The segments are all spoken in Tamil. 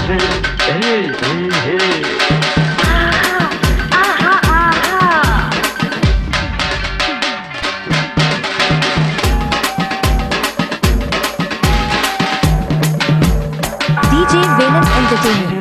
DJ Venom Entertainment.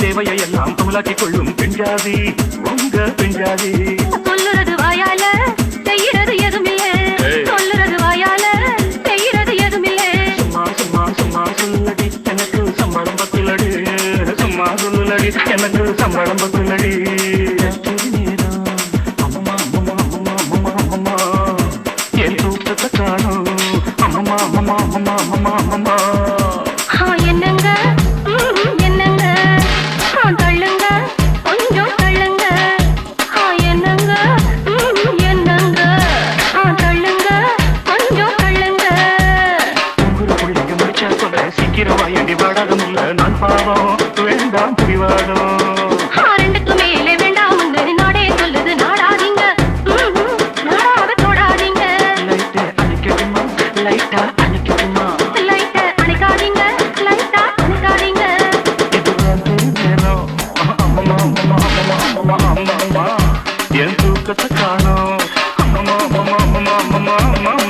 தேவையெல்லாம் தூளாக்கிக் கொள்ளும் பெண்ஜாதி உங்க பெண்ஜாதி சொல்லுறது வாயால செய்யறது எதுமில்லை சொல்லுறது வாயால செய்யறது எதுமில்லை சும்மா சும்மா சும்மா சொல்லடி எனக்கு சம்பளம் பத்துலடி சும்மா சொல்லடி எனக்கு சம்பளம் பத்துலடி என் தூக்கத்தை காணும் அம்மம்மா அம்மம்மா அம்மம்மா அம்மம்மா அம்மம்மா என்னங்க என்னங்க தள்ளுங்க கொஞ்சம் தள்ளுங்க என்னங்க என்னங்க தள்ளுங்க கொஞ்சம் தள்ளுங்க உங்களுக்குள்ள முடிச்சா சொல்ல சீக்கிரமா எண்டி வாடாத முல்ல நான் பாவம் வேண்டாம் பிடிவாடும் ரெண்டுக்கு மேலே வேண்டாம் நாடே சொல்லுது நாடாதீங்க நாடாக தொடாதீங்க லைட்டை அணைக்கட்டுமா லைட்டா அணைக்கட்டுமா லைட்டை அணைக்காதீங்க லைட்டா அணைக்காதீங்க என் தூக்கத்தை காணோம் அம்மா அம்மா அம்மா அம்மா அம்மா